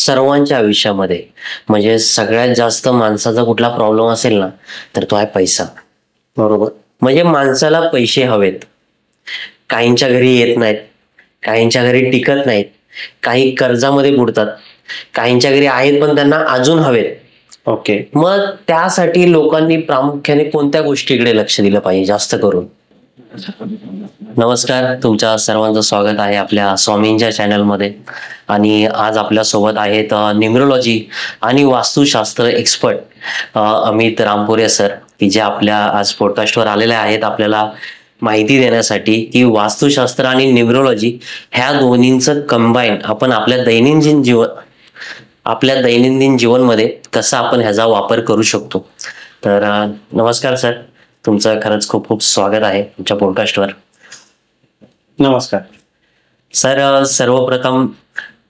सर्वांच्या आयुष्यामध्ये म्हणजे सगळ्यात जास्त माणसाचा कुठला प्रॉब्लेम असेल ना तर तो आहे पैसा. बरोबर. म्हणजे माणसाला पैसे हवेत. काहींच्या घरी येत नाहीत, काहींच्या घरी टिकत नाहीत, काही कर्जामध्ये बुडतात, काहींच्या घरी आहेत पण त्यांना अजून हवेत. ओके. मग त्यासाठी लोकांनी प्रामुख्याने कोणत्या गोष्टीकडे लक्ष दिलं पाहिजे जास्त करून? नमस्कार, तुमच्या सर्वांचं स्वागत आहे आपल्या स्वामींच्या चॅनलमध्ये. आणि आज आपल्या सोबत आहेत न्यूमरोलॉजी आणि वास्तुशास्त्र एक्सपर्ट अमित रामपुरे सर, की जे आपल्या आज पॉडकास्टवर आलेले आहेत आपल्याला माहिती देण्यासाठी की वास्तुशास्त्र आणि न्यूमरोलॉजी ह्या दोन्हींचं कंबाईन आपण आपल्या दैनंदिन जीवनमध्ये कसा आपण ह्याचा वापर करू शकतो. तर नमस्कार सर, तुमचं खरंच खूप खूप स्वागत आहे तुमच्या पॉडकास्टवर. नमस्कार सर, सर्वप्रथम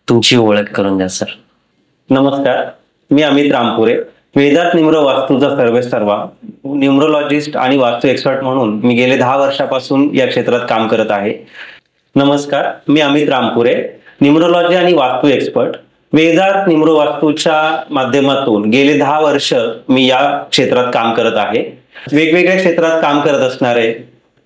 तुमची ओळख करून द्या सर. नमस्कार, मी अमित रामपुरे, वेदात निम्र वास्तूचा सर्वेसर्वा, न्यूमरोलॉजिस्ट आणि वास्तू एक्सपर्ट म्हणून मी गेले 10 वर्षापासून या क्षेत्रात काम करत आहे. नमस्कार, मी अमित रामपुरे, न्यूमरोलॉजी आणि वास्तू एक्सपर्ट, वेदात निम्र वास्तूच्या माध्यमातून गेले 10 वर्ष मी या क्षेत्रात काम करत आहे. वेगवेगळ्या क्षेत्रात काम करत असणारे,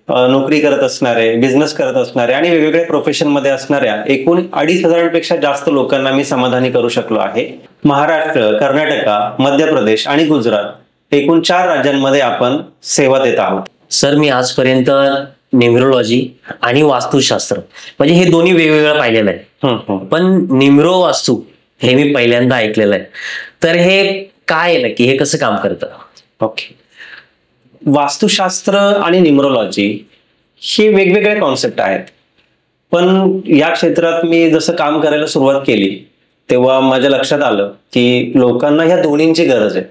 नोकरी करत असणारे, बिझनेस करत असणारे आणि वेगवेगळ्या प्रोफेशन मध्ये असणाऱ्या एकूण 2,500पेक्षा जास्त लोकांना मी समाधानी करू शकलो आहे. महाराष्ट्र, कर्नाटका, मध्य प्रदेश आणि गुजरात एकूण 4 राज्यांमध्ये आपण सेवा देत आहोत. सर, मी आजपर्यंत न्यूमरोलॉजी आणि वास्तुशास्त्र म्हणजे हे दोन्ही वेगवेगळं पाहिलेलं आहे, पण न्यूमरो वास्तू हे मी पहिल्यांदा ऐकलेलं आहे. तर हे काय आहे नक्की, हे कसं काम करतं? ओके. वास्तुशास्त्र आणि न्यूमरोलॉजी हे वेगवेगळे कॉन्सेप्ट आहेत, पण या क्षेत्रात मी जसं काम करायला सुरुवात केली तेव्हा माझ्या लक्षात आलं की लोकांना ह्या दोन्हींची गरज आहे.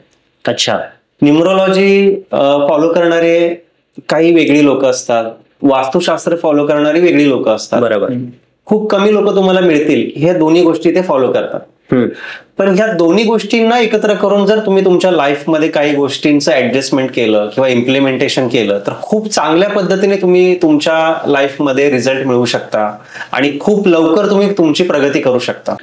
अच्छा. न्यूमरोलॉजी फॉलो करणारे काही वेगळी लोक असतात, वास्तुशास्त्र फॉलो करणारी वेगळी लोक असतात. बरोबर. खूप कमी लोक तुम्हाला मिळतील ह्या दोन्ही गोष्टी ते फॉलो करतात. पण ह्या दोन्ही गोष्टींना एकत्र करून जर तुम्ही तुमच्या लाईफमध्ये काही गोष्टींचं ऍडजस्टमेंट केलं किंवा इम्प्लिमेंटेशन केलं तर खूप चांगल्या पद्धतीने तुम्ही तुमच्या लाईफमध्ये रिझल्ट मिळवू शकता आणि खूप लवकर तुम्ही तुमची प्रगती करू शकता.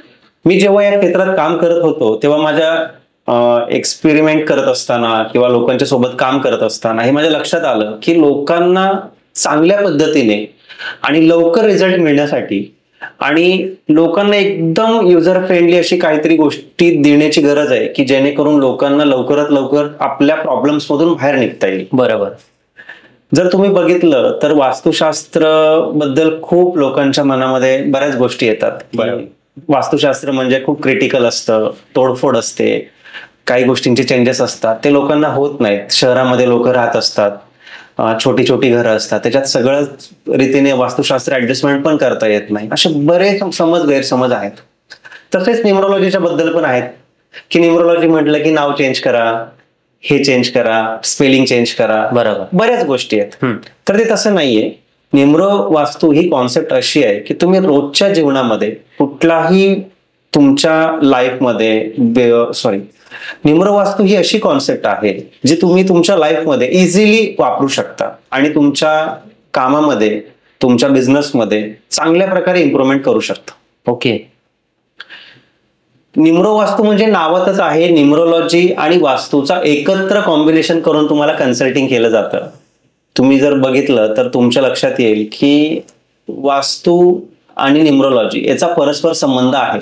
मी जेव्हा या क्षेत्रात काम करत होतो तेव्हा माझ्या एक्सपेरिमेंट करत असताना किंवा लोकांच्या सोबत काम करत असताना हे माझ्या लक्षात आलं की लोकांना चांगल्या पद्धतीने आणि लवकर रिझल्ट मिळण्यासाठी आणि लोकांना एकदम युजर फ्रेंडली अशी काहीतरी गोष्टी देण्याची गरज आहे की जेणेकरून लोकांना लवकरात लवकर आपल्या प्रॉब्लेम्स मधून बाहेर निघता येईल. बरोबर. जर तुम्ही बघितलं तर वास्तुशास्त्र बद्दल खूप लोकांच्या मनामध्ये बऱ्याच गोष्टी येतात. वास्तुशास्त्र म्हणजे खूप क्रिटिकल असतं, तोडफोड असते, काही गोष्टींचे चेंजेस असतात, ते लोकांना होत नाहीत. शहरामध्ये लोक राहत असतात, छोटी छोटी घरं असतात, त्याच्यात सगळं रीतीने वास्तुशास्त्र ऍडजस्टमेंट पण करता येत नाही, असे बरेच गैरसमज आहेत. तसेच न्यूमरोलॉजीच्या बद्दल पण आहेत की न्यूमरोलॉजी म्हटलं की नाव चेंज करा, हे चेंज करा, स्पेलिंग चेंज करा. बरोबर. बऱ्याच गोष्टी आहेत. तर ते तसं नाहीये. न्यूमरो वास्तू ही कॉन्सेप्ट अशी आहे की तुम्ही रोजच्या जीवनामध्ये कुठलाही तुमच्या लाईफमध्ये न्यूमरो वास्तू ही अशी कॉन्सेप्ट आहे जी तुम्ही तुमच्या लाईफमध्ये इझिली वापरू शकता आणि तुमच्या कामामध्ये, तुमच्या बिझनेसमध्ये चांगल्या प्रकारे इम्प्रूव्हमेंट करू शकता. ओके. न्यूमरो वास्तू म्हणजे नावातच आहे, न्यूमरोलॉजी आणि वास्तूचा एकत्र कॉम्बिनेशन करून तुम्हाला कन्सल्टिंग केलं जातं. तुम्ही जर बघितलं तर तुमच्या लक्षात येईल की वास्तू आणि न्यूमरोलॉजी याचा परस्पर संबंध आहे.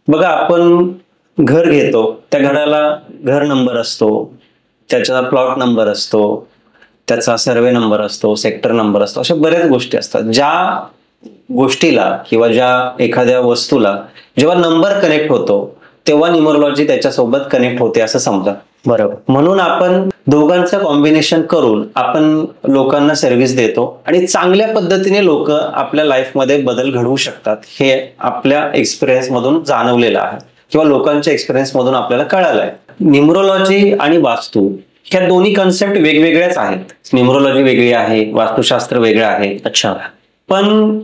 बघा, आपण घर घेतो, त्या घराला घर नंबर असतो, त्याचा प्लॉट नंबर असतो, त्याचा सर्वे नंबर असतो, सेक्टर नंबर असतो, अशा बऱ्याच गोष्टी असतात. ज्या गोष्टीला किंवा ज्या एखाद्या वस्तूला जेव्हा नंबर कनेक्ट होतो तेव्हा न्यूमरोलॉजी त्याच्यासोबत कनेक्ट होते असं समजा. बरोबर. म्हणून आपण दोघांचं कॉम्बिनेशन करून आपण लोकांना सर्व्हिस देतो आणि चांगल्या पद्धतीने लोक आपल्या लाईफमध्ये बदल घडवू शकतात. हे आपल्या एक्सपिरियन्स मधून जाणवलेलं आहे किंवा लोकांच्या एक्सपिरियन्स मधून आपल्याला कळालं आहे. न्यूमरोलॉजी आणि वास्तू ह्या दोन्ही कन्सेप्ट वेगवेगळ्याच आहेत. न्यूमरोलॉजी वेगळी आहे, वास्तुशास्त्र वेगळं आहे. अच्छा. पण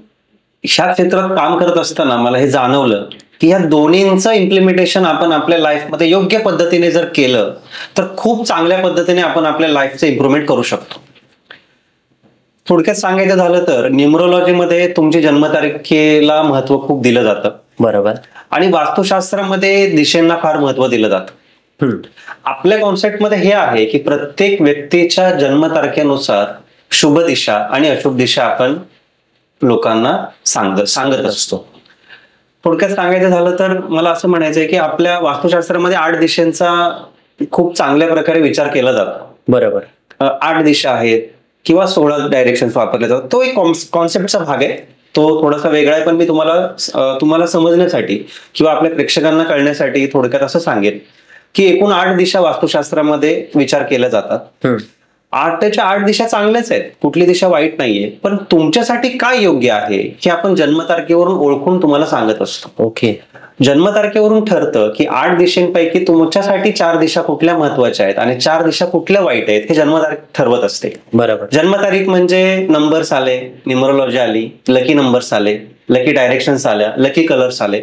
ह्या क्षेत्रात काम करत असताना मला हे जाणवलं की ह्या दोन्हींचं इम्प्लिमेंटेशन आपण आपल्या लाईफमध्ये योग्य पद्धतीने जर केलं तर खूप चांगल्या पद्धतीने आपण आपल्या लाईफचं इम्प्रूव्हमेंट करू शकतो. थोडक्यात सांगायचं झालं तर न्यूमरोलॉजीमध्ये तुमची जन्मतारखेला महत्व खूप दिलं जातं. बरोबर. आणि वास्तुशास्त्रामध्ये दिशेंना फार महत्व दिलं जातं. आपल्या कॉन्सेप्टमध्ये हे आहे की प्रत्येक व्यक्तीच्या जन्मतारखेनुसार शुभ दिशा आणि अशुभ दिशा आपण लोकांना सांगत असतो. थोडक्यात सांगायचं झालं तर मला असं म्हणायचंय की आपल्या वास्तुशास्त्रामध्ये 8 दिशांचा खूप चांगल्या प्रकारे विचार केला जातो. बरोबर. 8 दिशा आहेत किंवा 16 डायरेक्शन वापरले जातात. तो एक कॉन्सेप्टचा भाग आहे. तो थोडासा वेगळा आहे, पण मी तुम्हाला समजण्यासाठी किंवा आपल्या प्रेक्षकांना कळण्यासाठी थोडक्यात असं सांगेन की एकूण 8 दिशा वास्तुशास्त्रामध्ये विचार केल्या जातात. 8च्या 8 दिशा चांगल्याच आहेत, कुठली दिशा वाईट नाहीये, पण तुमच्यासाठी काय योग्य आहे हे आपण जन्मतारखेवरून ओळखून तुम्हाला सांगत असतो. ओके. जन्मतारखेवरून ठरतं की 8 दिशांपैकी तुमच्यासाठी 4 दिशा कुठल्या महत्वाच्या आहेत आणि 4 दिशा कुठल्या वाईट आहेत हे जन्मतारीख ठरवत असते. बरोबर. जन्मतारीख म्हणजे नंबर्स आले, न्यूमरोलॉजी आली, लकी नंबर्स आले, लकी डायरेक्शन्स आल्या, लकी कलर्स आले.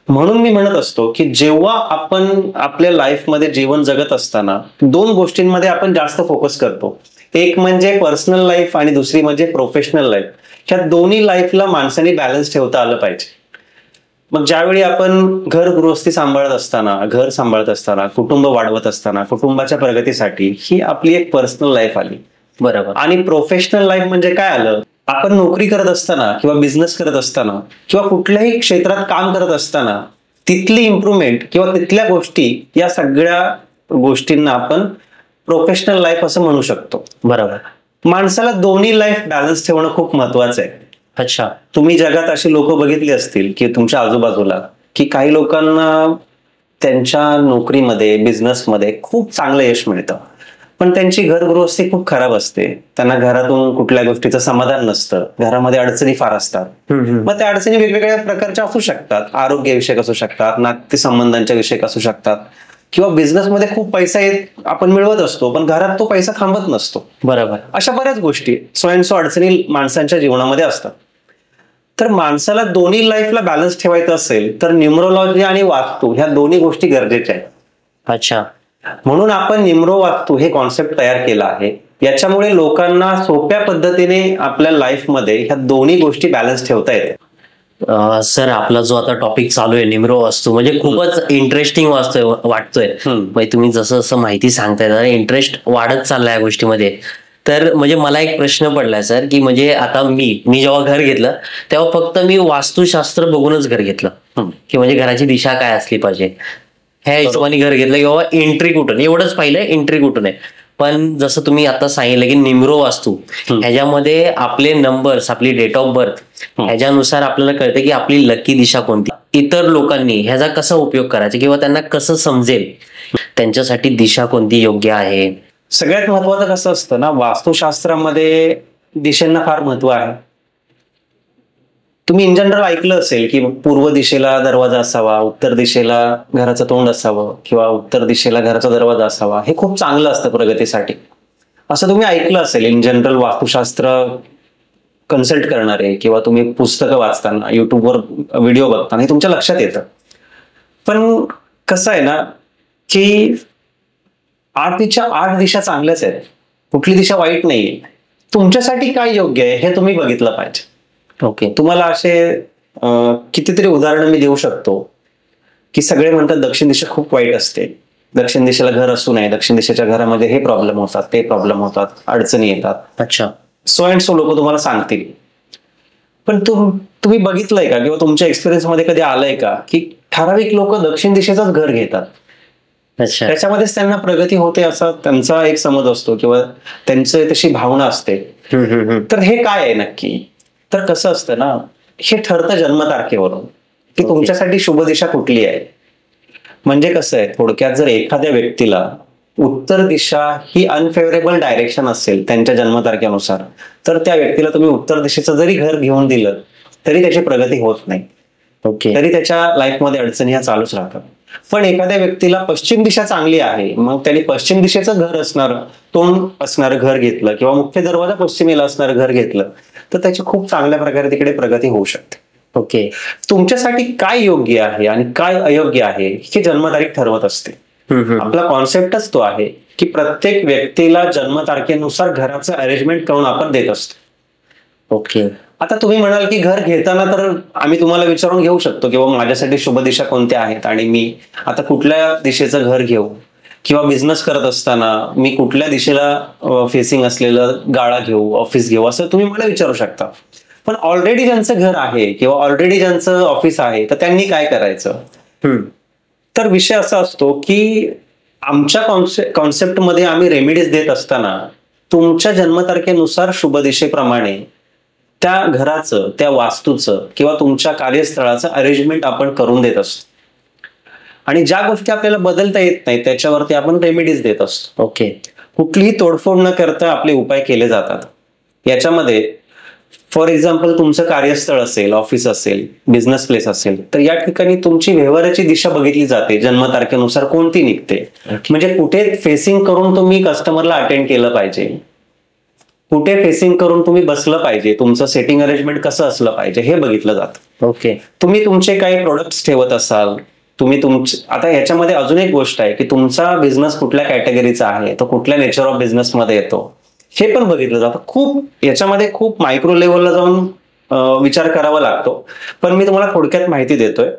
म्हणून मी म्हणत असतो की जेव्हा आपण आपल्या लाईफमध्ये जीवन जगत असताना 2 गोष्टींमध्ये आपण जास्त फोकस करतो. एक म्हणजे पर्सनल लाईफ आणि दुसरी म्हणजे प्रोफेशनल लाईफ. ह्या दोन्ही लाईफला माणसाने बॅलन्स ठेवता आलं पाहिजे. मग ज्यावेळी आपण गृहस्थी सांभाळत असताना, घर सांभाळत असताना, कुटुंब वाढवत असताना, कुटुंबाच्या प्रगतीसाठी ही आपली एक पर्सनल लाईफ आली. बरोबर. आणि प्रोफेशनल लाईफ म्हणजे काय आलं, आपण नोकरी करत असताना किंवा बिझनेस करत असताना किंवा कुठल्याही क्षेत्रात काम करत असताना तिथली इम्प्रुव्हमेंट किंवा तिथल्या गोष्टी, या सगळ्या गोष्टींना आपण प्रोफेशनल लाईफ असं म्हणू शकतो. बरोबर. माणसाला दोन्ही लाईफ बॅलन्स ठेवणं खूप महत्वाचं आहे. अच्छा. तुम्ही जगात अशी लोक बघितली असतील की तुमच्या आजूबाजूला की काही लोकांना त्यांच्या नोकरीमध्ये, बिझनेसमध्ये खूप चांगलं यश मिळतं, पण त्यांची गृहस्थी खूप खराब असते. त्यांना घरातून कुठल्या गोष्टीचं समाधान नसतं, घरामध्ये अडचणी फार असतात. मग त्या अडचणी वेगवेगळ्या प्रकारच्या असू शकतात. आरोग्यविषयक असू शकतात, नातेसंबंधांच्या विषयक असू शकतात, किंवा बिझनेसमध्ये खूप पैसा आपण मिळवत असतो पण घरात तो पैसा थांबत नसतो. बरोबर. अशा बऱ्याच गोष्टी स्वयंसो अडचणी माणसांच्या जीवनामध्ये असतात. तर माणसाला दोन्ही लाईफला बॅलन्स ठेवायचं असेल तर न्यूमरोलॉजी आणि वास्तू ह्या दोन्ही गोष्टी गरजेच्या आहेत. अच्छा. म्हणून आपण न्यूमरो वास्तू हे कॉन्सेप्ट तयार केला आहे. याच्यामुळे लोकांना सोप्या पद्धतीने आपल्या लाईफमध्ये ह्या दोन्ही गोष्टी बॅलन्स ठेवता येते. सर, आपला जो आता टॉपिक चालू आहे निम्रो वास्तू, म्हणजे खूपच इंटरेस्टिंग वाटतोय. म्हणजे तुम्ही जसं जसं माहिती सांगताय इंटरेस्ट वाढत चाललाय या गोष्टीमध्ये. तर म्हणजे मला एक प्रश्न पडलाय सर, की म्हणजे आता मी जेव्हा घर घेतलं तेव्हा फक्त मी वास्तुशास्त्र बघूनच घर घेतलं, की म्हणजे घराची दिशा काय असली पाहिजे ह्या हिशोबाने घर घेतलं, किंवा एंट्री कुठून, एवढंच पाहिलं एंट्री कुठून आहे. पण जसं तुम्ही आता सांगितलं की निम्रो वास्तू ह्याच्यामध्ये आपले नंबर्स, आपली डेट ऑफ बर्थ ह्याच्यानुसार आपल्याला कळते की आपली लकी दिशा कोणती. इतर लोकांनी ह्याचा कसा उपयोग करायचा किंवा त्यांना कसं समजेल त्यांच्यासाठी दिशा कोणती योग्य आहे. सगळ्यात महत्वाचं कसं असतं ना, वास्तुशास्त्रामध्ये दिशेंना फार महत्व आहे. तुम्ही इन जनरल ऐकलं असेल की पूर्व दिशेला दरवाजा असावा, उत्तर दिशेला घराचं तोंड असावं किंवा उत्तर दिशेला घराचा दरवाजा असावा. हे खूप चांगलं असतं प्रगतीसाठी, असं तुम्ही ऐकलं असेल इन जनरल. वास्तुशास्त्र कन्सल्ट करणारे किंवा तुम्ही पुस्तकं वाचताना, युट्यूबवर व्हिडिओ बघताना हे तुमच्या लक्षात येतं. पण कसं आहे ना की 8 दिशा चांगल्याच आहेत, कुठली दिशा वाईट नाहीये. तुमच्यासाठी काय योग्य आहे हे तुम्ही बघितलं पाहिजे. ओके. तुम्हाला असे कितीतरी उदाहरणं मी देऊ शकतो की सगळे म्हणतात दक्षिण दिशा खूप वाईट असते, दक्षिण दिशेला घर असू नये, दक्षिण दिशेच्या घरामध्ये हे प्रॉब्लेम होतात, ते प्रॉब्लेम होतात, अडचणी येतात. अच्छा. सो अँड सो लोक तुम्हाला सांगतील. पण तुम्ही बघितलंय का किंवा तुमच्या एक्सपिरियन्स मध्ये कधी आलंय का की ठराविक लोक दक्षिण दिशेचंच घर घेतात, त्याच्यामध्येच त्यांना प्रगती होते असा त्यांचा एक समज असतो किंवा त्यांचं तशी भावना असते. तर हे काय आहे नक्की? तर कसं असतं ना, हे ठरतं जन्मतारखेवरून की तुमच्यासाठी शुभ दिशा कुठली आहे. म्हणजे कसं आहे थोडक्यात, जर एखाद्या व्यक्तीला उत्तर दिशा ही अनफेवरेबल डायरेक्शन असेल त्यांच्या जन्मतारखेनुसार, तर त्या व्यक्तीला तुम्ही उत्तर दिशेचं जरी घर घेऊन दिलं तरी त्याची प्रगती होत नाही. ओके. तरी त्याच्या लाईफमध्ये अडचणी ह्या चालूच राहतात. पण एखाद्या व्यक्तीला पश्चिम दिशा चांगली आहे, मग त्यांनी पश्चिम दिशेचं घर असणारं, तोंड असणारं घर घेतलं किंवा मुख्य दरवाजा पश्चिमेला असणारं घर घेतलं तर त्याची खूप चांगल्या प्रकारे तिकडे प्रगती होऊ शकते. ओके. तुमच्यासाठी काय योग्य आहे आणि काय अयोग्य आहे हे जन्मतारीख ठरवत असते. आपला कॉन्सेप्टच तो आहे की प्रत्येक व्यक्तीला जन्मतारखेनुसार घराचं अरेंजमेंट करून आपण देत असतो. ओके. आता तुम्ही म्हणाल की घर घेताना तर आम्ही तुम्हाला विचारून घेऊ शकतो किंवा माझ्यासाठी शुभ दिशा कोणत्या आहेत आणि मी आता कुठल्या दिशेचं घर घेऊ, किंवा बिझनेस करत असताना मी कुठल्या दिशेला फेसिंग असलेलं गाळा घेऊ, ऑफिस घेऊ, असं तुम्ही मला विचारू शकता. पण ऑलरेडी ज्यांचं घर आहे किंवा ऑलरेडी ज्यांचं ऑफिस आहे तर त्यांनी काय करायचं? तर विषय असा असतो की आमच्या कॉन्सेप्टमध्ये आम्ही रेमेडीज देत असताना तुमच्या जन्मतारखेनुसार शुभ दिशेप्रमाणे त्या घराचं, त्या वास्तूचं किंवा तुमच्या कार्यस्थळाचं अरेंजमेंट आपण करून देत असतो. आणि ज्या गोष्टी आपल्याला बदलता येत नाही त्याच्यावरती आपण रेमेडीज देत असतो. ओके. कुठलीही तोडफोड न करता आपले उपाय केले जातात. याच्यामध्ये फॉर एक्झाम्पल तुमचं कार्यस्थळ असेल, ऑफिस असेल, बिझनेस प्लेस असेल, तर या ठिकाणी तुमची व्यवहाराची दिशा बघितली जाते जन्मतारखेनुसार कोणती निघते. म्हणजे कुठे फेसिंग करून तुम्ही कस्टमरला अटेंड केलं पाहिजे, कुठे फेसिंग करून तुम्ही बसलं पाहिजे, तुमचं सेटिंग अरेंजमेंट कसं असलं पाहिजे हे बघितलं जातं. ओके. तुम्ही तुमचे काही प्रोडक्ट्स ठेवत असाल, तुम्ही आता याच्यामध्ये अजून एक गोष्ट आहे की तुमचा बिझनेस कुठल्या कॅटेगरीचा आहे, तो कुठल्या नेचर ऑफ बिझनेस मध्ये येतो हे पण बघितलं जातं. याच्यामध्ये खूप मायक्रो लेवलला जाऊन विचार करावा लागतो, पण मी तुम्हाला थोडक्यात माहिती देतोय.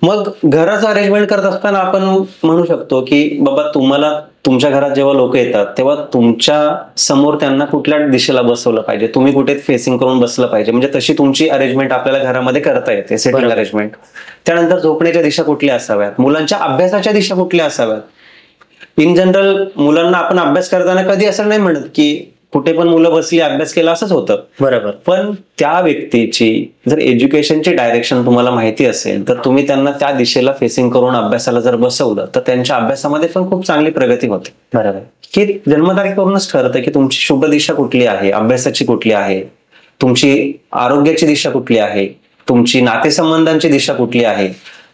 मग घराचं अरेंजमेंट करत असताना आपण म्हणू शकतो की बाबा तुम्हाला तुमच्या घरात जेव्हा लोक येतात तेव्हा तुमच्या समोर त्यांना कुठल्या दिशेला बसवलं पाहिजे, तुम्ही कुठे फेसिंग करून बसलं पाहिजे, म्हणजे तशी तुमची अरेंजमेंट आपल्याला घरामध्ये करता येते, सेटिंग अरेंजमेंट. त्यानंतर झोपण्याच्या दिशा कुठल्या असाव्यात, मुलांच्या अभ्यासाच्या दिशा कुठल्या असाव्यात. इन जनरल मुलांना आपण अभ्यास करताना कधी असं नाही म्हणत की कुठे पण मुलं बसली अभ्यास केला, असंच होतं. बरोबर. पण त्या व्यक्तीची जर एज्युकेशनची डायरेक्शन तुम्हाला माहिती असेल तर तुम्ही त्यांना त्या दिशेला फेसिंग करून अभ्यासाला जर बसवलं तर त्यांच्या अभ्यासामध्ये पण खूप चांगली प्रगती होते. बरोबर. की जन्मतारखेवरूनच ठरतं की तुमची शुभ दिशा कुठली आहे, अभ्यासाची कुठली आहे, तुमची आरोग्याची दिशा कुठली आहे, तुमची नातेसंबंधांची दिशा कुठली आहे,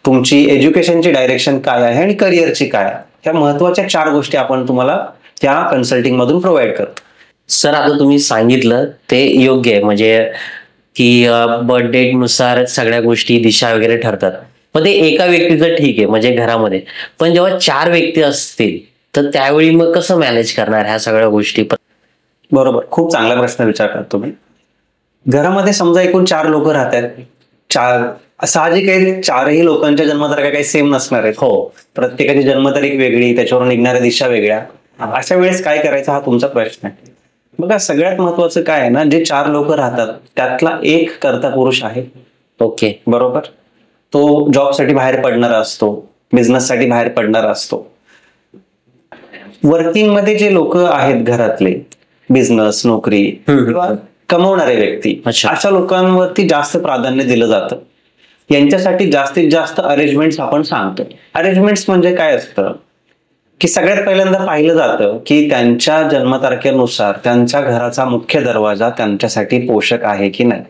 तुमची एज्युकेशनची डायरेक्शन काय आहे आणि करिअरची काय. ह्या महत्वाच्या 4 गोष्टी आपण तुम्हाला त्या कन्सल्टिंग मधून प्रोव्हाइड करतो. सर, आता तुम्ही सांगितलं ते योग्य आहे, म्हणजे की बर्थ डेट नुसार सगळ्या गोष्टी दिशा वगैरे ठरतात. पण ते एका व्यक्तीचं ठीक आहे म्हणजे घरामध्ये, पण जेव्हा 4 व्यक्ती असतील तर त्यावेळी मग कसं मॅनेज करणार ह्या सगळ्या गोष्टी? बरोबर, खूप चांगला प्रश्न विचारतात तुम्ही. घरामध्ये समजा एकूण 4 लोक राहतात. 4 साहजिक आहे, 4ही लोकांच्या जन्मतारखा काही सेम नसणार आहेत. हो, प्रत्येकाची जन्मतारीख वेगळी, त्याच्यावर निघणाऱ्या दिशा वेगळ्या. अशा वेळेस काय करायचं हा तुमचा प्रश्न आहे. बघा, सगळ्यात महत्वाचं काय आहे ना, जे 4 लोक राहतात त्यातला एक कर्ता पुरुष आहे. ओके. बरोबर. तो जॉबसाठी बाहेर पडणारा असतो, बिझनेससाठी बाहेर पडणारा असतो. वर्किंग मध्ये जे लोक आहेत घरातले, बिझनेस, नोकरी किंवा कमवणारे व्यक्ती, अशा लोकांवरती जास्त प्राधान्य दिलं जातं. यांच्यासाठी जास्तीत जास्त अरेंजमेंट्स आपण सांगतो. अरेंजमेंट्स म्हणजे काय असतं की सगळ्यात पहिल्यांदा पाहिलं जातं की त्यांच्या जन्मतारखेनुसार त्यांच्या घराचा मुख्य दरवाजा त्यांच्यासाठी पोषक आहे की नाही.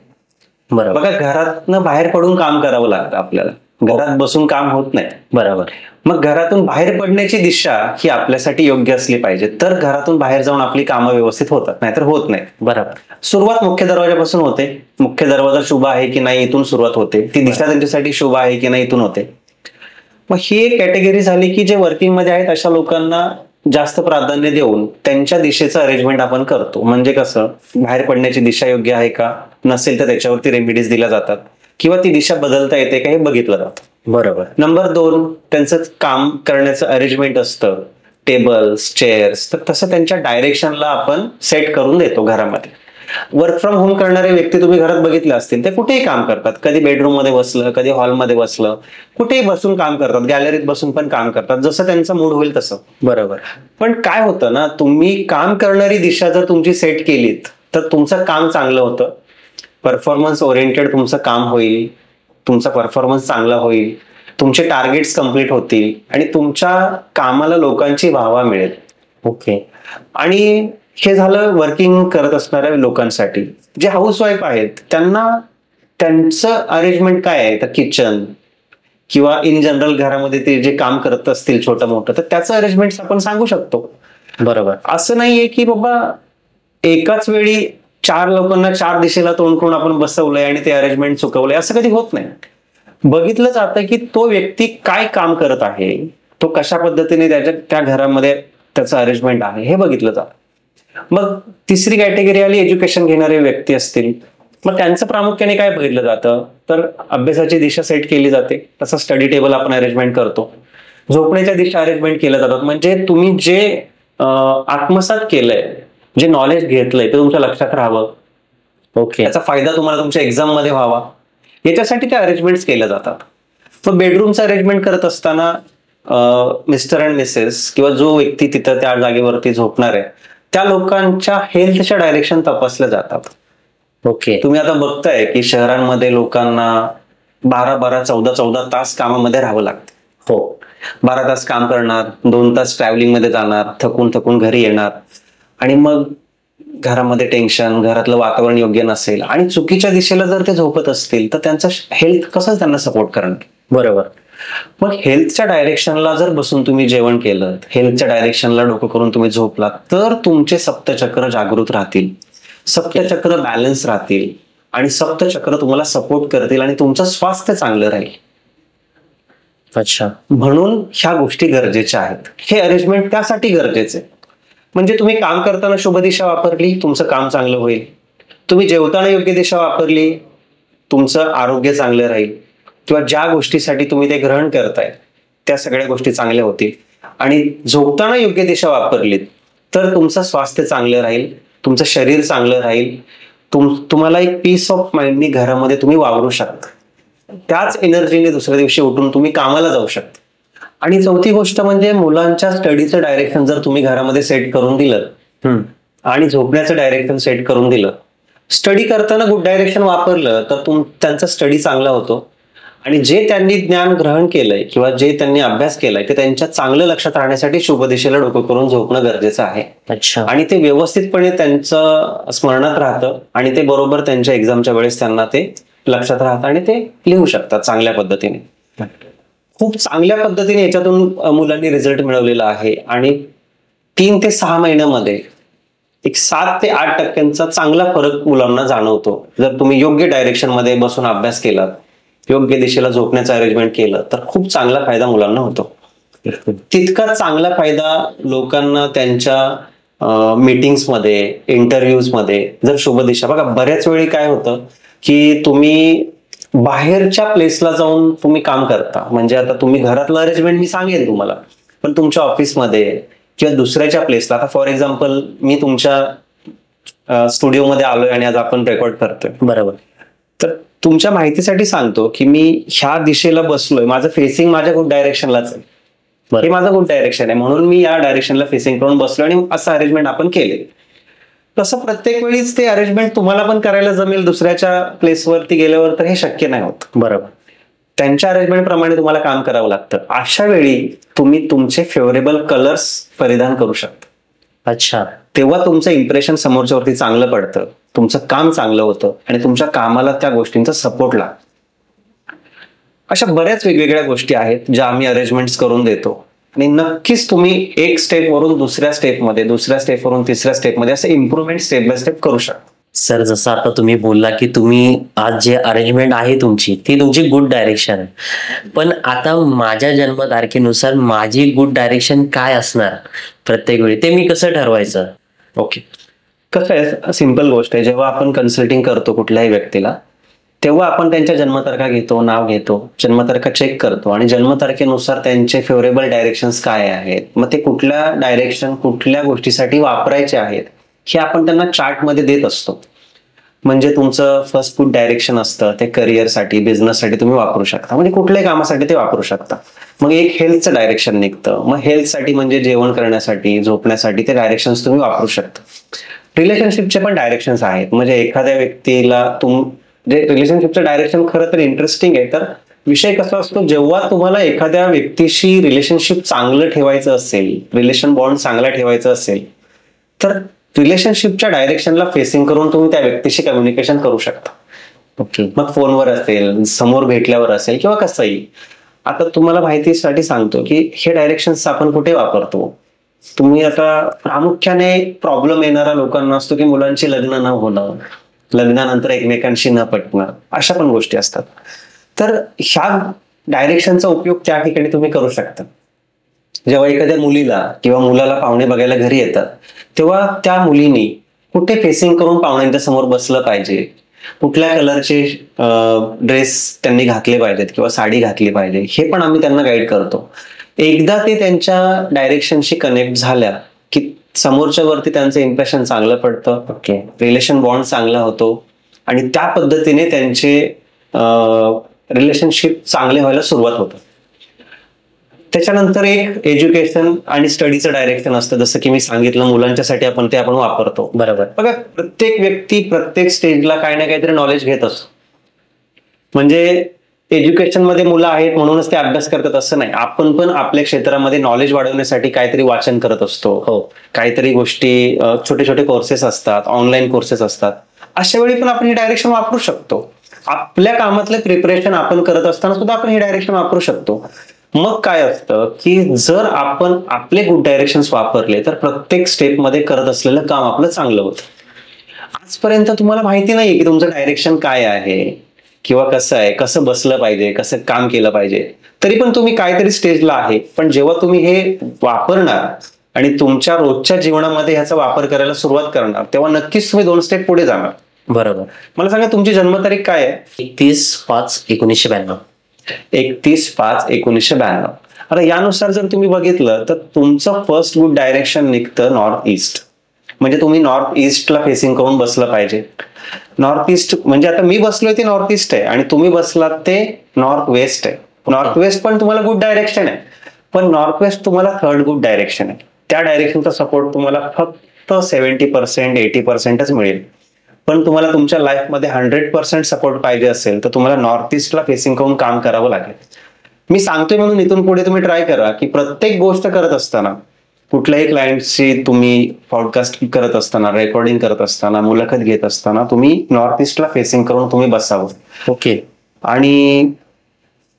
बरोबर. बघा, घरातनं बाहेर पडून काम करावं लागतं आपल्याला, घरात बसून काम होत नाही. बरोबर. मग घरातून बाहेर पडण्याची दिशा ही आपल्यासाठी योग्य असली पाहिजे, तर घरातून बाहेर जाऊन आपली कामं व्यवस्थित होतात, नाहीतर होत नाही. बरोबर. सुरुवात मुख्य दरवाजापासून होते. मुख्य दरवाजा शुभ आहे की नाही इथून सुरुवात होते, ती दिशा त्यांच्यासाठी शुभ आहे की नाही इथून होते. मग ही एक कॅटेगरी झाली की जे वर्किंग मध्ये आहेत अशा लोकांना जास्त प्राधान्य देऊन त्यांच्या दिशेचं अरेंजमेंट आपण करतो. म्हणजे कसं, बाहेर पडण्याची दिशा योग्य आहे का, नसेल तर त्याच्यावरती रेमेडीज दिल्या जातात किंवा ती दिशा बदलता येते का हे बघितलं जातं. बरोबर. नंबर 2, त्यांचं काम करण्याचं अरेंजमेंट असतं, टेबल्स, चेअर्स, तर तसं त्यांच्या डायरेक्शनला आपण सेट करून देतो घरामध्ये. वर्क फ्रॉम होम करणारे व्यक्ती तुम्ही घरात बघितले असतील, ते कुठेही काम करतात. कधी बेडरूम मध्ये बसलं, कधी हॉलमध्ये बसलं, कुठेही बसून काम करतात, गॅलरीत बसून पण काम करतात, जसं त्यांचा मूड होईल तसं. बरोबर. पण काय होतं ना, तुम्ही काम करणारी दिशा जर तुमची सेट केलीत तर तुमचं काम चांगलं होतं, परफॉर्मन्स ओरिएंटेड तुमचं काम होईल, तुमचा परफॉर्मन्स चांगला होईल, तुमचे टार्गेट्स कम्प्लीट होतील आणि तुमच्या कामाला लोकांची वाहवा मिळेल. ओके. आणि हे झालं वर्किंग करत असणाऱ्या लोकांसाठी. जे हाऊसवाईफ आहेत त्यांना त्यांचं अरेंजमेंट काय आहे, तर किचन किंवा इन जनरल घरामध्ये ते जे काम करत असतील छोटं मोठं, तर त्याचं अरेंजमेंट आपण सांगू शकतो. बरोबर. असं नाहीये की बाबा एकाच वेळी 4 लोकांना 4 दिशेला तोंड करून आपण बसवलंय आणि ते अरेंजमेंट चुकवलंय, असं कधी होत नाही. बघितलं जातं की तो व्यक्ती काय काम करत आहे, तो कशा पद्धतीने त्या घरामध्ये त्याचं अरेंजमेंट आहे हे बघितलं जातं. मग तिसरी कॅटेगरी आली एज्युकेशन घेणारे व्यक्ती असतील. मग त्यांचं प्रामुख्याने काय बघितलं जातं तर अभ्यासाची दिशा सेट केली जाते, तसं स्टडी टेबल आपण अरेंजमेंट करतो, झोपण्याच्या दिशा अरेंजमेंट केल्या जातात. म्हणजे तुम्ही जे आत्मसात केलंय, जे नॉलेज घेतलंय ते तुमच्या लक्षात राहावं, ओके, त्याचा फायदा तुम्हाला तुमच्या एक्झाम मध्ये व्हावा, याच्यासाठी त्या अरेंजमेंट केल्या जातात. मग बेडरूमचं अरेंजमेंट करत असताना मिस्टर अँड मिसेस किंवा जो व्यक्ती तिथं त्या जागेवरती झोपणार आहे त्या लोकांच्या हेल्थच्या डायरेक्शन तपासल्या जातात. ओके. तुम्ही आता बघताय की शहरांमध्ये लोकांना 12-12, 14-14 तास कामामध्ये राहावं लागतं. हो, 12 तास काम करणार, 2 तास ट्रॅव्हलिंग मध्ये जाणार, थकून थकून घरी येणार, आणि मग घरामध्ये टेन्शन, घरातलं वातावरण योग्य नसेल आणि चुकीच्या दिशेला जर ते झोपत असतील तर त्यांचं हेल्थ कसं त्यांना सपोर्ट करणार. बरोबर. मग हेल्थच्या डायरेक्शनला जर बसून तुम्ही जेवण केलं, हेल्थच्या डायरेक्शनला डोकं करून तुम्ही झोपलात तर तुमचे सप्तचक्र जागृत राहतील, सप्तचक्र बॅलन्स राहतील आणि सप्तचक्र तुम्हाला सपोर्ट करतील आणि तुमचं स्वास्थ्य चांगलं राहील. अच्छा. म्हणून ह्या गोष्टी गरजेच्या आहेत. हे अरेंजमेंट त्यासाठी गरजेचे. म्हणजे तुम्ही काम करताना शुभ दिशा वापरली, तुमचं काम चांगलं होईल. तुम्ही जेवताना योग्य दिशा वापरली, तुमचं आरोग्य चांगलं राहील. किंवा ज्या गोष्टीसाठी तुम्ही ते ग्रहण करताय त्या सगळ्या गोष्टी चांगल्या होतील. आणि झोपताना योग्य दिशा वापरलीत तर तुमचं स्वास्थ्य चांगलं राहील, तुमचं शरीर चांगलं राहील, तुम्हाला एक पीस ऑफ माइंडनी घरामध्ये तुम्ही वावरू शकता. त्याच एनर्जीने दुसऱ्या दिवशी उठून तुम्ही कामाला जाऊ शकता. आणि चौथी गोष्ट म्हणजे मुलांच्या स्टडीचं डायरेक्शन जर तुम्ही घरामध्ये सेट करून दिलं आणि झोपण्याचं डायरेक्शन सेट करून दिलं, स्टडी करताना गुड डायरेक्शन वापरलं तर त्यांचा स्टडी चांगला होतो आणि जे त्यांनी ज्ञान ग्रहण केलंय किंवा जे त्यांनी अभ्यास केलाय ते त्यांच्या चांगलं लक्षात राहण्यासाठी शुभ दिशेला डोकं करून झोपणं गरजेचं आहे. अच्छा. आणि ते व्यवस्थितपणे त्यांचं स्मरणात राहतं आणि ते बरोबर त्यांच्या एक्झामच्या वेळेस त्यांना ते लक्षात राहतं आणि ते लिहू शकतात चांगल्या पद्धतीने. खूप चांगल्या पद्धतीने याच्यातून मुलांनी रिझल्ट मिळवलेला आहे आणि 3 ते 6 महिन्यामध्ये एक 7 ते 8% चांगला फरक मुलांना जाणवतो. जर तुम्ही योग्य डायरेक्शन मध्ये बसून अभ्यास केलात, योग्य दिशेला झोपण्याचं अरेंजमेंट केलं तर खूप चांगला फायदा मुलांना होतो. तितका चांगला फायदा लोकांना त्यांच्या मीटिंग्समध्ये, इंटरव्ह्यूजमध्ये जर शुभ दिशा, बघा बऱ्याच वेळी काय होतं की तुम्ही बाहेरच्या प्लेसला जाऊन तुम्ही काम करता. म्हणजे आता तुम्ही घरातलं अरेंजमेंट मी सांगेन तुम्हाला, पण तुमच्या ऑफिसमध्ये किंवा दुसऱ्याच्या प्लेसला, आता फॉर एक्झाम्पल मी तुमच्या स्टुडिओमध्ये आलोय आणि आज आपण रेकॉर्ड करतोय, बरोबर, तर तुमच्या माहितीसाठी सांगतो की मी ह्या दिशेला बसलोय, माझं फेसिंग माझ्या गुड डायरेक्शनलाच आहे, हे माझं गुड डायरेक्शन आहे म्हणून मी या डायरेक्शनला फेसिंग करून बसलोय आणि असं अरेंजमेंट आपण केले. तसं प्रत्येक वेळीच ते अरेंजमेंट तुम्हाला पण करायला जमेल दुसऱ्याच्या प्लेसवरती गेल्यावर तर हे शक्य नाही होत. बरोबर. त्यांच्या अरेंजमेंट प्रमाणे तुम्हाला काम करावं लागतं. अशा वेळी तुम्ही तुमचे फेवरेबल कलर्स परिधान करू शकता. अच्छा. तेव्हा तुमचं इम्प्रेशन समोरच्यावरती चांगलं पडतं, तुमचं काम चांगलं होतं आणि तुमच्या कामाला त्या गोष्टींचा सपोर्ट लागतो. अशा बऱ्याच वेगवेगळ्या गोष्टी आहेत ज्या आम्ही अरेंजमेंट्स करून देतो आणि नक्कीच तुम्ही एक स्टेपवरून दुसऱ्या स्टेपमध्ये, दुसऱ्या स्टेपवरून तिसऱ्या स्टेपमध्ये असं इम्प्रूव्हमेंट स्टेप बाय स्टेप करू शकता. सर, जसं आता तुम्ही बोलला की तुम्ही आज जे अरेंजमेंट आहे तुमची ती तुमची गुड डायरेक्शन आहे, पण आता माझ्या जन्मतारखेनुसार माझी गुड डायरेक्शन काय असणार प्रत्येक वेळी ते मी कसं ठरवायचं? ओके, कसं आहे, सिंपल गोष्ट आहे. जेव्हा आपण कन्सल्टिंग करतो कुठल्याही व्यक्तीला तेव्हा आपण त्यांच्या जन्मतारखा घेतो, नाव घेतो, जन्मतारखा चेक करतो आणि जन्मतारखेनुसार त्यांचे फेवरेबल डायरेक्शन्स काय आहेत, मग ते कुठल्या डायरेक्शन कुठल्या गोष्टीसाठी वापरायचे आहेत हे आपण त्यांना चार्टमध्ये देत असतो. म्हणजे तुमचं फर्स्ट गुड डायरेक्शन असतं ते करिअरसाठी, बिझनेससाठी तुम्ही वापरू शकता, म्हणजे कुठल्याही कामासाठी ते वापरू शकता. मग एक हेल्थचं डायरेक्शन निघतं, मग हेल्थसाठी म्हणजे जेवण करण्यासाठी, झोपण्यासाठी ते डायरेक्शन्स तुम्ही वापरू शकता. रिलेशनशिपचे पण डायरेक्शन्स आहेत. म्हणजे एखाद्या व्यक्तीला जे रिलेशनशिपचं डायरेक्शन खरं तर इंटरेस्टिंग आहे. तर विषय कसा असतो, जेव्हा तुम्हाला एखाद्या व्यक्तीशी रिलेशनशिप चांगलं ठेवायचं असेल, रिलेशन बॉन्ड चांगला ठेवायचं असेल तर रिलेशनशिपच्या डायरेक्शनला फेसिंग करून तुम्ही त्या व्यक्तीशी कम्युनिकेशन करू शकता. ओके. मग फोनवर असेल, समोर भेटल्यावर असेल किंवा कसंही. आता तुम्हाला माहितीसाठी सांगतो की हे डायरेक्शन्स आपण कुठे वापरतो. तुम्ही आता प्रामुख्याने प्रॉब्लेम येणारा लोकांना असतो की मुलांची लग्न न होणं, लग्नानंतर एकमेकांशी न पटणं, अशा पण गोष्टी असतात. तर ह्या डायरेक्शनचा उपयोग त्या ठिकाणी तुम्ही करू शकता. जेव्हा एखाद्या मुलीला किंवा मुलाला पाहुणे बघायला घरी येतात, तेव्हा त्या मुलीनी कुठे फेसिंग करून पाहुण्यांच्या समोर बसलं पाहिजे, कुठल्या कलरचे ड्रेस त्यांनी घातले पाहिजेत किंवा साडी घातली पाहिजे, हे पण आम्ही त्यांना गाईड करतो. एकदा ते त्यांच्या डायरेक्शनशी कनेक्ट झाल्या की समोरच्या वरती त्यांचं इम्प्रेशन चांगलं पडतं, ओके. रिलेशन बॉन्ड चांगला होतो आणि त्या पद्धतीने त्यांचे रिलेशनशिप चांगले व्हायला सुरुवात होतं. त्याच्यानंतर एक एज्युकेशन आणि स्टडीचं डायरेक्शन असतं, जसं की मी सांगितलं मुलांच्यासाठी आपण वापरतो. बरोबर. बघा, प्रत्येक व्यक्ती प्रत्येक स्टेजला काही ना काहीतरी नॉलेज घेत असतो. म्हणजे एज्युकेशन मध्ये मुलं आहेत म्हणूनच ते अभ्यास करतात असं नाही. आपण पण आपल्या क्षेत्रामध्ये नॉलेज वाढवण्यासाठी काहीतरी वाचन करत असतो. हो. काहीतरी गोष्टी, छोटे छोटे कोर्सेस असतात, ऑनलाईन कोर्सेस असतात. अशा वेळी पण आपण ही डायरेक्शन वापरू शकतो. आपल्या कामातलं प्रिपरेशन आपण करत असताना सुद्धा आपण ही डायरेक्शन वापरू शकतो. मग काय असतं की जर आपण आपले गुड डायरेक्शन्स वापरले तर प्रत्येक स्टेपमध्ये करत असलेलं काम आपलं चांगलं होतं. आजपर्यंत तुम्हाला माहिती नाहीये की तुमचं डायरेक्शन काय आहे किंवा कसं आहे, कसं बसलं पाहिजे, कसं काम केलं पाहिजे, तरी पण तुम्ही काहीतरी स्टेजला आहे. पण जेव्हा तुम्ही हे वापरणार आणि तुमच्या रोजच्या जीवनामध्ये ह्याचा वापर करायला सुरुवात करणार, तेव्हा नक्कीच तुम्ही 2 स्टेप पुढे जाणार. बरोबर. मला सांगा, तुमची जन्मतारीख काय आहे? 31/5/1992. 31/5/1992. आता यानुसार जर तुम्ही बघितलं तर तुमचं फर्स्ट गुड डायरेक्शन निघतं नॉर्थ ईस्ट. म्हणजे तुम्ही नॉर्थ ईस्टला फेसिंग करून बसलं पाहिजे. नॉर्थ ईस्ट म्हणजे आता मी बसलोय ते नॉर्थ ईस्ट आहे आणि तुम्ही बसलात ते नॉर्थ वेस्ट आहे. नॉर्थ वेस्ट पण तुम्हाला गुड डायरेक्शन आहे, पण नॉर्थ वेस्ट तुम्हाला थर्ड गुड डायरेक्शन आहे. त्या डायरेक्शनचा सपोर्ट तुम्हाला फक्त 70% 80%च मिळेल. पण तुम्हाला तुमच्या लाईफमध्ये 100% सपोर्ट पाहिजे असेल तर तुम्हाला नॉर्थ ईस्टला फेसिंग करून काम करावं लागेल. मी सांगतोय म्हणून इथून पुढे तुम्ही ट्राय करा की प्रत्येक गोष्ट करत असताना, कुठल्याही क्लायंटची तुम्ही पॉडकास्ट करत असताना, रेकॉर्डिंग करत असताना, मुलाखत घेत असताना तुम्ही नॉर्थ ईस्टला फेसिंग करून तुम्ही बसावं. ओके. आणि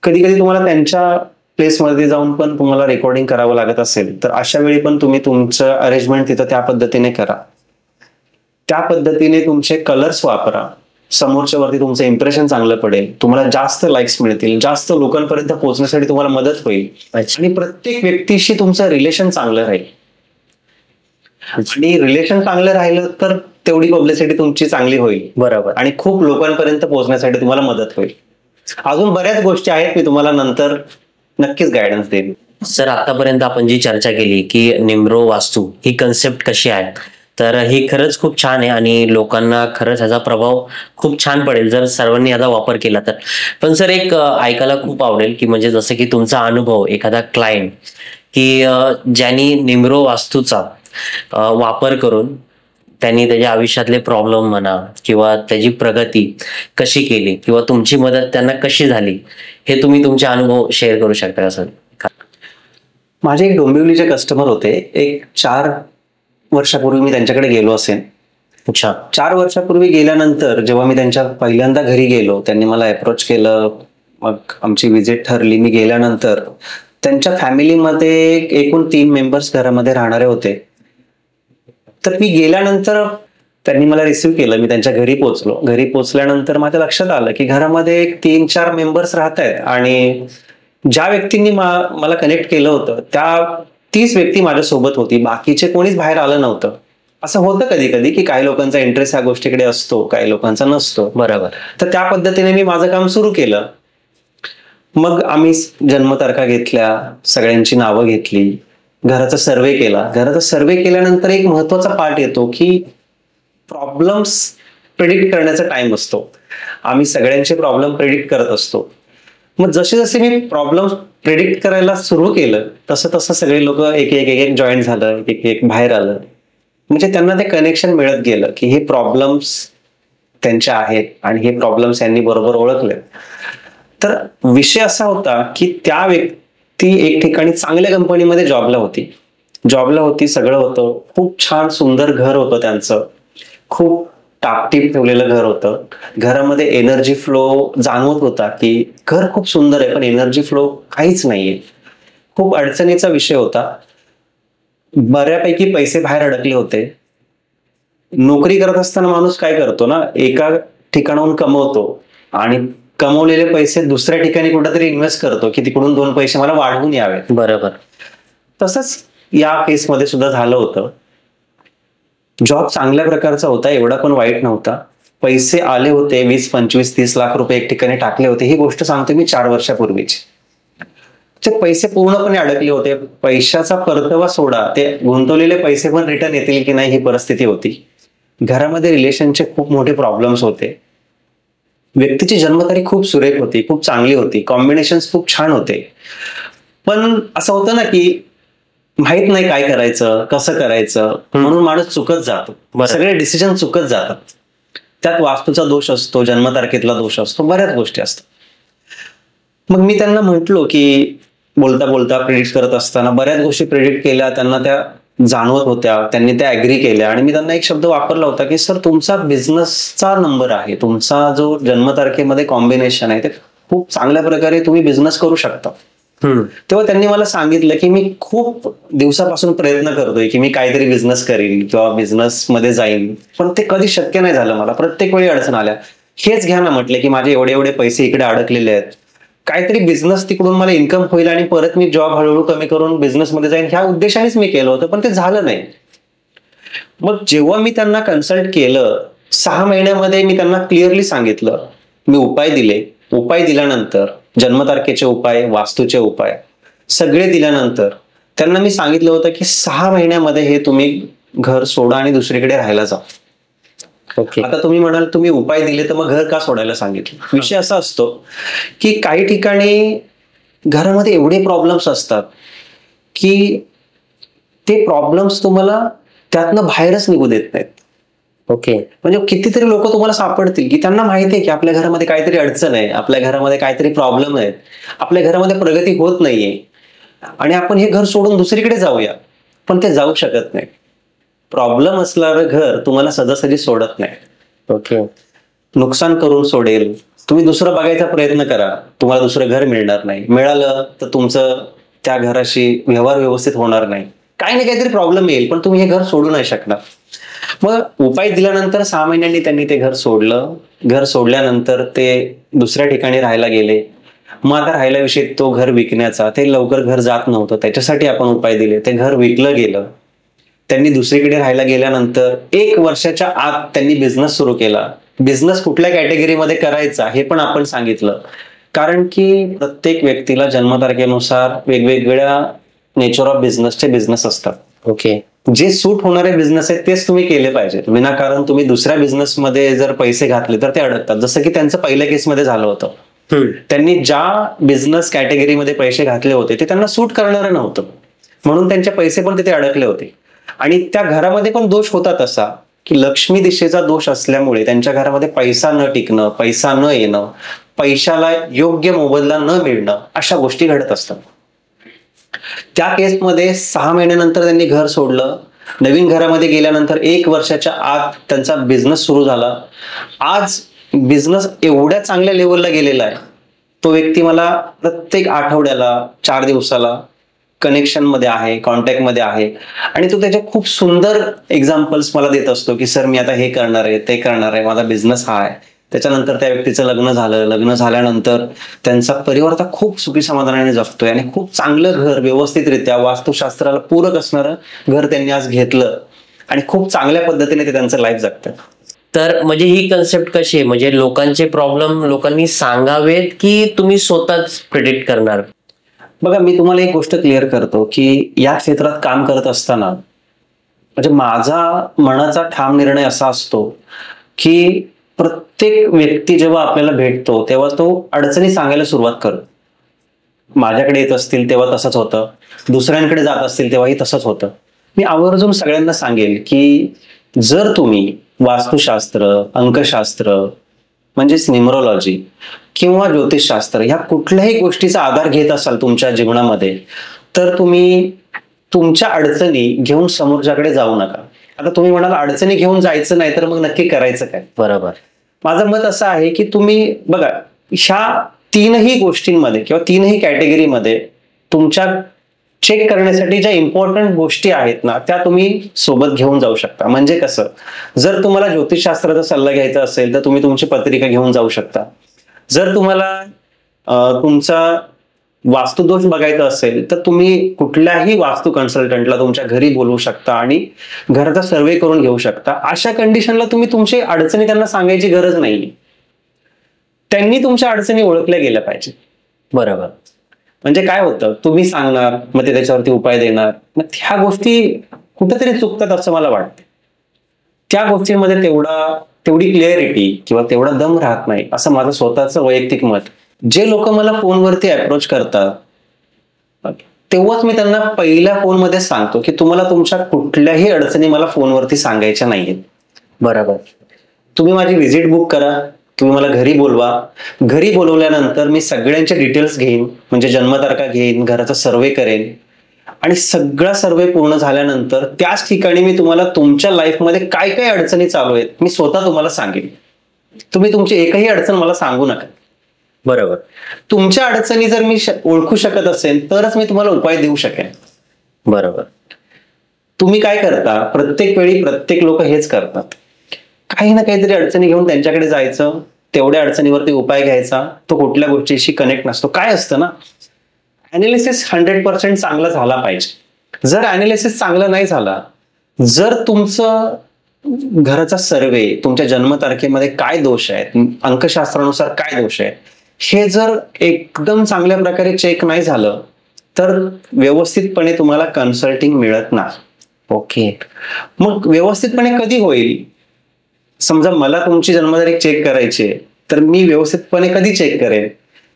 कधी कधी तुम्हाला त्यांच्या प्लेसमध्ये जाऊन पण तुम्हाला रेकॉर्डिंग करावं लागत असेल तर अशा वेळी पण तुम्ही तुमचं अरेंजमेंट तिथं त्या पद्धतीने करा. त्या पद्धतीने तुमचे कलर्स वापरा. समोरच्या वरती तुमचं इम्प्रेशन चांगलं पडेल, तुम्हाला जास्त लाईक्स मिळतील, जास्त लोकांपर्यंत पोहोचण्यासाठी तुम्हाला मदत होईल आणि प्रत्येक व्यक्तीशी तुमचं रिलेशन चांगलं राहील. आणि रिलेशन चांगलं राहिलं तर तेवढी पब्लिसिटी तुमची चांगली होईल. बरोबर. आणि खूप लोकांपर्यंत पोहोचण्यासाठी तुम्हाला मदत होईल. अजून बऱ्याच गोष्टी आहेत, मी तुम्हाला नंतर नक्कीच गायडन्स देईन. सर, आतापर्यंत आपण जी चर्चा केली की निम्रो वास्तू ही कन्सेप्ट कशी आहे, तर ही खरंच खूप छान आहे आणि लोकांना खरंच ह्याचा प्रभाव खूप छान पडेल जर सर्वांनी याचा वापर केला तर. पण सर, एक ऐकायला खूप आवडेल की म्हणजे जसं की तुमचा अनुभव, एखादा क्लायंट की ज्यांनी निम्रो वास्तूचा वापर करून त्यांनी त्याच्या आयुष्यातले प्रॉब्लेम म्हणा किंवा त्याची प्रगती कशी केली किंवा तुमची मदत त्यांना कशी झाली, हे तुम्ही तुमचे अनुभव शेअर करू शकता का सर? माझे एक डोंबिवलीचे कस्टमर होते. एक 4 वर्षापूर्वी मी त्यांच्याकडे गेलो असेल. अच्छा. 4 वर्षापूर्वी गेल्यानंतर जेव्हा मी त्यांच्या पहिल्यांदा घरी गेलो, त्यांनी मला अप्रोच केलं, मग आमची व्हिजिट ठरली. मी गेल्यानंतर त्यांच्या फॅमिलीमध्ये एकूण 3 मेंबर्स घरामध्ये राहणारे होते. तर मी गेल्यानंतर त्यांनी मला रिसिव्ह केलं. मी त्यांच्या घरी पोहोचलो. घरी पोहोचल्यानंतर माझ्या लक्षात आलं की घरामध्ये 3-4 मेंबर्स राहत आहेत आणि ज्या व्यक्तींनी मला कनेक्ट केलं होतं तीच व्यक्ती माझ्यासोबत होती. बाकीचे कोणीच बाहेर आलं नव्हतं. असं होतं कधी कधी की काही लोकांचा इंटरेस्ट या गोष्टीकडे असतो, काही लोकांचा नसतो. बरोबर. तर त्या पद्धतीने मी माझं काम सुरू केलं. मग आम्ही जन्मतारखा घेतल्या, सगळ्यांची नावं घेतली, घराचा सर्वे केला. घराचा सर्वे केल्यानंतर एक महत्वाचा पार्ट येतो की प्रॉब्लेम्स प्रेडिक्ट करण्याचा टाइम असतो. आम्ही सगळ्यांचे प्रॉब्लेम प्रेडिक्ट करत असतो. मग जसे जसे मी प्रॉब्लेम प्रेडिक्ट करायला सुरू केलं तसं तसं सगळे लोक एक एक एक जॉईन झालं, एक एक बाहेर आलं. म्हणजे त्यांना ते कनेक्शन मिळत गेलं की हे प्रॉब्लेम्स त्यांचे आहेत आणि हे प्रॉब्लेम्स यांनी बरोबर ओळखले. तर विषय असा होता की त्या व्यक्ती एक ठिकाणी चांगल्या कंपनीमध्ये जॉबला होती, सगळं होतं, खूप छान सुंदर घर होतं त्यांचं, खूप टापटीप ठेवलेलं घर होतं. घरामध्ये एनर्जी फ्लो जाणवत होता की घर खूप सुंदर आहे पण एनर्जी फ्लो काहीच नाहीये. खूप अडचणीचा विषय होता. बऱ्यापैकी पैसे बाहेर अडकले होते. नोकरी करत असताना माणूस काय करतो ना, एका ठिकाणाहून कमवतो आणि कमवलेले पैसे दुसऱ्या ठिकाणी कुठेतरी इन्व्हेस्ट करतो की तिकडून 2 पैसे मला वाढवून यावेत. बरोबर. तसंच या केसमध्ये सुद्धा झालं होतं. जॉब चांगल्या प्रकारचा होता, एवढा पण वाईट नव्हता. पैसे आले होते, 20, 25, 30 लाख रुपये एक ठिकाणी टाकले होते. ही गोष्ट सांगतो मी 4 वर्षापूर्वीची. ते पैसे पूर्णपणे अडकले होते. पैशाचा परतावा सोडा, ते गुंतवलेले पैसे पण रिटर्न येतील की नाही ही परिस्थिती होती. घरामध्ये रिलेशनचे खूप मोठे प्रॉब्लेम्स होते. व्यक्तीची जन्मतारीख खूप सुरेख होती, खूप चांगली होती, कॉम्बिनेशन खूप छान होते. पण असं होतं ना की माहित नाही काय करायचं, कसं करायचं, म्हणून माणूस चुकत जातो. सगळे डिसिजन चुकत जातात. त्यात वास्तूचा दोष असतो, जन्मतारखेतला दोष असतो, बऱ्याच गोष्टी असतात. मग मी त्यांना म्हंटलो की बोलता बोलता प्रेडिक्ट करत असताना बऱ्याच गोष्टी प्रेडिक्ट केल्या, त्यांना त्या जाणवत होत्या, त्यांनी त्या ऍग्री केल्या. आणि मी त्यांना एक शब्द वापरला होता की सर, तुमचा बिझनेसचा नंबर आहे, तुमचा जो जन्मतारखेमध्ये कॉम्बिनेशन आहे ते खूप चांगल्या प्रकारे तुम्ही बिझनेस करू शकता. तेव्हा त्यांनी मला सांगितलं की मी खूप दिवसापासून प्रयत्न करतोय की मी काहीतरी बिझनेस करीन किंवा बिझनेस मध्ये जाईन, पण ते कधी शक्य नाही झालं. मला प्रत्येक वेळी अडचण आल्या. हेच घ्या ना म्हटले की माझे एवढे एवढे पैसे इकडे अडकलेले आहेत, काहीतरी बिझनेस तिकडून मला इन्कम होईल आणि परत मी जॉब हळूहळू कमी करून बिझनेस मध्ये जाईन, ह्या उद्देशानेच मी केलं होतं, पण ते झालं नाही. मग जेव्हा मी त्यांना कन्सल्ट केलं, 6 महिन्यामध्ये मी त्यांना क्लिअरली सांगितलं, मी उपाय दिले. उपाय दिल्यानंतर जन्मतारखेचे उपाय, वास्तूचे उपाय सगळे दिल्यानंतर त्यांना मी सांगितलं होतं की 6 महिन्यामध्ये हे तुम्ही घर सोडा आणि दुसरीकडे राहायला जा. आता तुम्ही म्हणाल तुम्ही उपाय दिले तर मग घर का सोडायला सांगितलं? विषय असा असतो की काही ठिकाणी घरामध्ये एवढे प्रॉब्लेम्स असतात की ते प्रॉब्लेम्स तुम्हाला त्यातनं बाहेरच निघू देत नाहीत. म्हणजे कितीतरी लोक तुम्हाला सापडतील की त्यांना माहिती आहे की आपल्या घरामध्ये काहीतरी अडचण आहे, आपल्या घरामध्ये काहीतरी प्रॉब्लेम आहेत, आपल्या घरामध्ये प्रगती होत नाहीये आणि आपण हे घर सोडून दुसरीकडे जाऊया, पण ते जाऊ शकत नाही. प्रॉब्लेम असणारं घर तुम्हाला सहजासहजी सोडत नाही. नुकसान करून सोडेल. तुम्ही दुसरं बघायचा प्रयत्न करा, तुम्हाला दुसरं घर मिळणार नाही. मिळालं तर तुमचं त्या घराशी व्यवहार व्यवस्थित होणार नाही. काही ना काहीतरी प्रॉब्लेम येईल, पण तुम्ही हे घर सोडू नाही शकणार. मग उपाय दिल्यानंतर 6 महिन्यांनी त्यांनी ते घर सोडलं. घर सोडल्यानंतर ते दुसऱ्या ठिकाणी राहायला गेले. मग आता राहायला विषय तो घर विकण्याचा, ते लवकर घर जात नव्हतं, त्याच्यासाठी आपण उपाय दिले. ते घर विकलं गेलं. त्यांनी दुसरीकडे राहायला गेल्यानंतर 1 वर्षाच्या आत त्यांनी बिझनेस सुरू केला. बिझनेस कुठल्या कॅटेगरीमध्ये करायचा हे पण आपण सांगितलं, कारण की प्रत्येक व्यक्तीला जन्मतारखेनुसार वेगवेगळ्या नेचर ऑफ बिझनेसचे बिझनेस असतात. जे सूट होणारे बिझनेस आहेत तेच तुम्ही केले पाहिजेत. विनाकारण तुम्ही दुसऱ्या बिझनेसमध्ये जर पैसे घातले तर ते अडकतात. जसं की त्यांचं पहिल्या केसमध्ये झालं होतं. त्यांनी ज्या बिझनेस कॅटेगरीमध्ये पैसे घातले होते ते त्यांना सूट करणारं नव्हतं, म्हणून त्यांचे पैसे पण तिथे अडकले होते. आणि त्या घरामध्ये पण दोष होता तसा की लक्ष्मी दिशेचा दोष असल्यामुळे त्यांच्या घरामध्ये पैसा न टिकणं, पैसा न येणं, पैशाला योग्य मोबदला न मिळणं, अशा गोष्टी घडत असतात. त्या केसमध्ये 6 महिन्यानंतर त्यांनी घर सोडलं. नवीन घरामध्ये गेल्यानंतर 1 वर्षाच्या आत त्यांचा बिझनेस सुरू झाला. आज बिझनेस एवढ्या चांगल्या लेवलला गेलेला आहे, तो व्यक्ती मला प्रत्येक आठवड्याला 4 दिवसाला कनेक्शन मध्ये आहे, कॉन्टॅक्ट मध्ये आहे. आणि तो त्याचे खूप सुंदर एक्झाम्पल्स मला देत असतो की सर मी आता हे करणार आहे, ते करणार आहे, माझा बिझनेस हा आहे. त्याच्यानंतर त्या व्यक्तीचं लग्न झालं. लग्न झाल्यानंतर त्यांचा परिवार आता खूप सुखी समाधानाने जगतोय आणि खूप चांगलं घर, व्यवस्थितरित्या वास्तुशास्त्राला पूरक असणारं घर त्यांनी आज घेतलं आणि खूप चांगल्या पद्धतीने ते त्यांचं लाईफ जगतात. तर म्हणजे ही कन्सेप्ट कशी आहे, म्हणजे लोकांचे प्रॉब्लेम लोकांनी सांगावेत की तुम्ही स्वतःच प्रेडिक्ट करणार? बघा, मी तुम्हाला एक गोष्ट क्लिअर करतो की या क्षेत्रात काम करत असताना म्हणजे माझा मनाचा ठाम निर्णय असा असतो की प्रत्येक व्यक्ती जेव्हा आपल्याला भेटतो तेव्हा तो अडचणी सांगायला सुरुवात करतो. माझ्याकडे येत असतील तेव्हा तसंच होतं, दुसऱ्यांकडे जात असतील तेव्हाही तसंच होतं. मी आवर्जून सगळ्यांना सांगेल की जर तुम्ही वास्तुशास्त्र, अंकशास्त्र म्हणजेच न्यूमरोलॉजी किंवा ज्योतिषशास्त्र ह्या कुठल्याही गोष्टीचा आधार घेत असाल तुमच्या जीवनामध्ये, तर तुम्ही तुमच्या अडचणी घेऊन समोरच्याकडे जाऊ नका. आता तुम्ही म्हणाल अडचणी घेऊन जायचं नाही तर मग नक्की करायचं काय? बरोबर. माझं मत असं आहे की तुम्ही बघा, ह्या 3ही गोष्टींमध्ये किंवा 3ही कॅटेगरीमध्ये तुमच्या चेक करण्यासाठी ज्या इम्पॉर्टंट गोष्टी आहेत ना, त्या तुम्ही सोबत घेऊन जाऊ शकता. म्हणजे कसं, जर तुम्हाला ज्योतिषशास्त्राचा सल्ला घ्यायचा असेल तर तुम्ही तुमची पत्रिका घेऊन जाऊ शकता. जर तुम्हाला तुमचा वास्तुदोष बघायचा असेल तर तुम्ही कुठल्याही वास्तू कन्सल्टंटला तुमच्या घरी बोलवू शकता आणि घराचा सर्वे करून घेऊ शकता. अशा कंडिशनला तुम्ही तुमची अडचणी त्यांना सांगायची गरज नाही. त्यांनी तुमच्या अडचणी ओळखल्या गेल्या पाहिजे. बरोबर. म्हणजे काय होतं, तुम्ही सांगणार, मग ते त्याच्यावरती उपाय देणार, मग ह्या गोष्टी कुठेतरी चुकतात असं मला वाटतं. त्या गोष्टींमध्ये तेवढी क्लिअरिटी किंवा तेवढा दम राहत नाही असं माझं स्वतःचं वैयक्तिक मत. जे लोक मला फोनवरती अप्रोच करतात तेव्हाच मी त्यांना पहिल्या फोनमध्ये सांगतो की तुम्हाला तुमच्या कुठल्याही अडचणी मला फोनवरती सांगायच्या नाहीयेत. बरोबर. तुम्ही माझी व्हिजिट बुक करा, तुम्ही मला घरी बोलवा. घरी बोलवल्यानंतर मी सगळ्यांचे डिटेल्स घेईन, म्हणजे जन्मतारखा घेईन, घराचा सर्वे करेन आणि सगळा सर्वे पूर्ण झाल्यानंतर त्याच ठिकाणी मी तुम्हाला तुमच्या लाईफमध्ये काय काय अडचणी चालू आहेत मी स्वतः तुम्हाला सांगेन. तुम्ही तुमची एकही अडचण मला सांगू नका. बरोबर. तुमच्या अडचणी जर मी ओळखू शकत असेल तरच मी तुम्हाला उपाय देऊ शकेन. बरोबर. तुम्ही काय करता, प्रत्येक वेळी प्रत्येक लोक हेच करतात, काही ना काहीतरी अडचणी घेऊन त्यांच्याकडे जायचं, तेवढ्या अडचणीवरती उपाय घ्यायचा, तो कुठल्या गोष्टीशी कनेक्ट नसतो. काय असतं ना, अनालिसिस 100% चांगला झाला पाहिजे. जर अनालिसिस चांगला नाही झाला, जर तुमचं घराचा सर्वे, तुमच्या जन्मतारखेमध्ये काय दोष आहेत, अंकशास्त्रानुसार काय दोष आहे, हे जर एकदम चांगल्या प्रकारे चेक नाही झालं तर व्यवस्थितपणे तुम्हाला कन्सल्टिंग मिळत नाही. ओके. मग व्यवस्थितपणे कधी होईल? समजा मला तुमची जन्मतारीख चेक करायची आहे तर मी व्यवस्थितपणे कधी चेक करेन?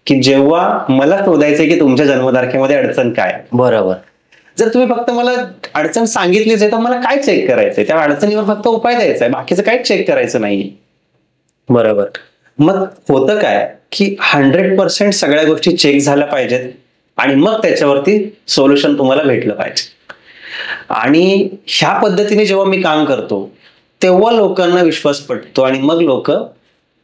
की जेव्हा मला शोधायचंय की तुमच्या जन्मतारखेमध्ये अडचण काय. बरोबर. जर तुम्ही फक्त मला अडचण सांगितलीच आहे तर मला काय चेक करायचंय? त्या अडचणीवर फक्त उपाय द्यायचा आहे, बाकीचं काय चेक करायचं नाही. बरोबर. मग होतं काय की 100% सगळ्या गोष्टी चेक झाल्या पाहिजेत आणि मग त्याच्यावरती सोल्युशन तुम्हाला भेटलं पाहिजे. आणि ह्या पद्धतीने जेव्हा मी काम करतो तेव्हा लोकांना विश्वास पटतो आणि मग लोक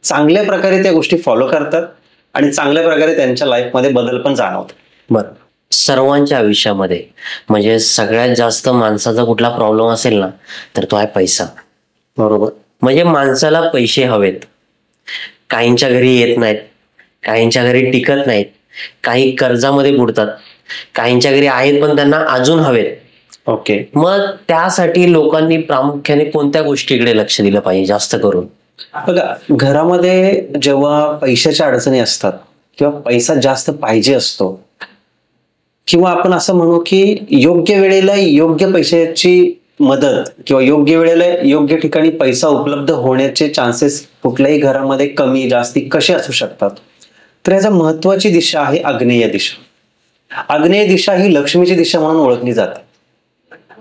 चांगल्या प्रकारे त्या गोष्टी फॉलो करतात आणि चांगल्या प्रकारे त्यांच्या लाईफमध्ये बदल पण जाणवतात. बरं. सर्वांच्या आयुष्यामध्ये म्हणजे सगळ्यात जास्त माणसाचा कुठला प्रॉब्लेम असेल ना तर तो आहे पैसा. बरोबर. म्हणजे माणसाला पैसे हवेत. काहींच्या घरी येत नाहीत, काहींच्या घरी टिकत नाहीत, काही कर्जामध्ये बुडतात, काहींच्या घरी आहेत पण त्यांना अजून हवेत. ओके. मग त्यासाठी लोकांनी प्रामुख्याने कोणत्या गोष्टीकडे लक्ष दिलं पाहिजे जास्त करून? बघा, घरामध्ये जेव्हा पैशाच्या अडचणी असतात किंवा पैसा जास्त पाहिजे असतो किंवा आपण असं म्हणू की योग्य वेळेला योग्य पैशाची मदत किंवा योग्य वेळेला योग्य ठिकाणी पैसा उपलब्ध होण्याचे चान्सेस कुठल्याही घरामध्ये कमी जास्ती कसे असू शकतात? तर याचा महत्वाची दिशा आहे आग्नेय दिशा. आग्नेय दिशा ही लक्ष्मीची दिशा म्हणून ओळखली जाते.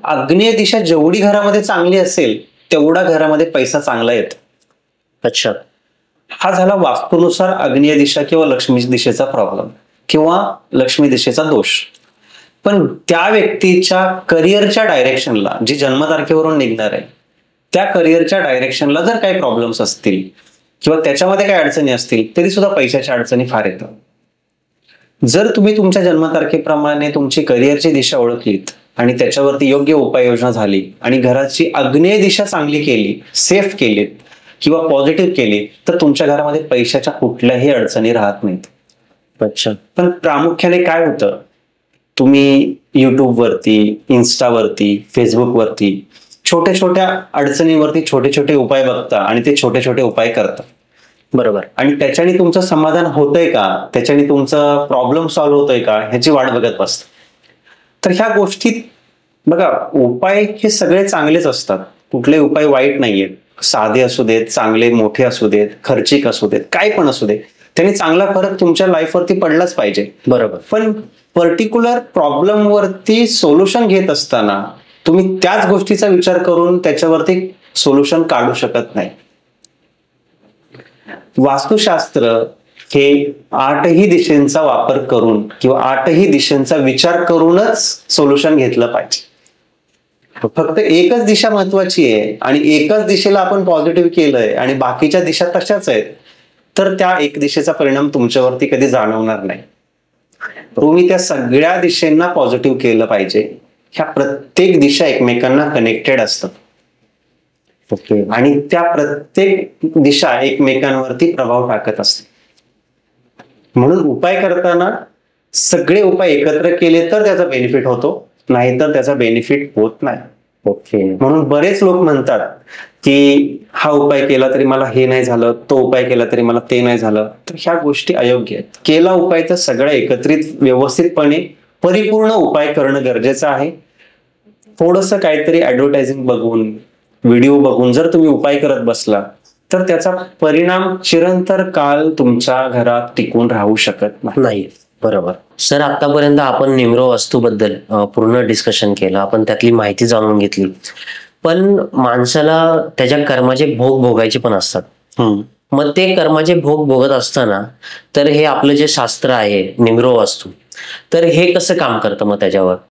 आग्नेय दिशा जेवढी घरामध्ये चांगली असेल तेवढा घरामध्ये पैसा चांगला येतो. अच्छा. हा झाला वास्तूनुसार आग्नेय दिशा किंवा लक्ष्मी दिशेचा प्रॉब्लेम किंवा लक्ष्मी दिशेचा दोष. पण त्या व्यक्तीच्या करिअरच्या डायरेक्शनला, जी जन्मतारखेवरून निघणार आहे त्या करिअरच्या डायरेक्शनला जर काही प्रॉब्लेम्स असतील किंवा त्याच्यामध्ये काही अडचणी असतील तरी सुद्धा पैशाच्या अडचणी फार येतात. जर तुम्ही तुमच्या जन्मतारखेप्रमाणे तुमची करिअरची दिशा ओळखलीत आणि त्याच्यावरती योग्य उपाययोजना झाली आणि घराची आग्नेय दिशा चांगली केली, सेफ केलीत किंवा पॉझिटिव्ह केली तर तुमच्या घरामध्ये पैशाच्या कुठल्याही अडचणी राहत नाहीत. अच्छा. पण प्रामुख्याने काय होतं, तुम्ही युट्यूबवरती, इन्स्टावरती, फेसबुकवरती छोट्या छोट्या अडचणीवरती छोटे छोटे उपाय बघता आणि ते छोटे छोटे उपाय करता. बरोबर. आणि त्याच्याने तुमचं समाधान होतंय का, त्याच्याने तुमचा प्रॉब्लेम सॉल्व्ह होतोय का ह्याची वाट बघत बसता. तर ह्या गोष्टीत बघा, उपाय हे सगळे चांगलेच असतात, कुठले उपाय वाईट नाहीयेत. साधे असू देत, चांगले मोठे असू देत, खर्चिक असू देत, काय पण असू दे, त्याने चांगला फरक तुमच्या लाईफवरती पडलाच पाहिजे. बरोबर. पण पर्टिक्युलर प्रॉब्लेम वरती सोल्युशन घेत असताना तुम्ही त्याच गोष्टीचा विचार करून त्याच्यावरती सोल्युशन काढू शकत नाही. वास्तुशास्त्र हे 8ही दिशेंचा वापर करून किंवा 8ही दिशेंचा विचार करूनच सोल्युशन घेतलं पाहिजे. फक्त एकच दिशा महत्वाची आहे आणि एकाच दिशेला आपण पॉझिटिव्ह केलंय आणि बाकीच्या दिशा तशाच आहेत तर त्या एक दिशेचा परिणाम तुमच्यावरती कधी जाणवणार नाही. तुम्ही त्या सगळ्या दिशेंना पॉझिटिव्ह केलं पाहिजे. ह्या प्रत्येक दिशा एकमेकांना कनेक्टेड असतात आणि त्या प्रत्येक दिशा एकमेकांवरती प्रभाव टाकत असते. म्हणून उपाय करताना सगळे उपाय एकत्र केले तर त्याचा बेनिफिट होतो, नाहीतर त्याचा बेनिफिट होत नाही. ओके. म्हणून बरेच लोक म्हणतात की हा उपाय केला तरी मला हे नाही झालं, तो उपाय केला तरी मला ते नाही झालं. तर ह्या गोष्टी अयोग्य आहेत. केला उपाय तर सगळं एकत्रित व्यवस्थितपणे परिपूर्ण उपाय करणं गरजेचं आहे. थोडंसं काहीतरी ऍडव्हर्टायझिंग बघून, व्हिडिओ बघून जर तुम्ही उपाय करत बसला तर त्याचा परिणाम चिरंतर काळ तुमच्या घरात टिकून राहू शकत नाही. बरोबर सर, आतापर्यंत आपण निम्रो वास्तूबद्दल पूर्ण डिस्कशन केलं, आपण त्यातली माहिती जाणून घेतली. पण माणसाला त्याच्या कर्माचे भोग भोगायचे पण असतात. मग ते कर्माचे भोग भोगत असताना तर हे आपलं जे शास्त्र आहे निम्रो वास्तू, तर हे कसं काम करतं मग त्याच्यावर?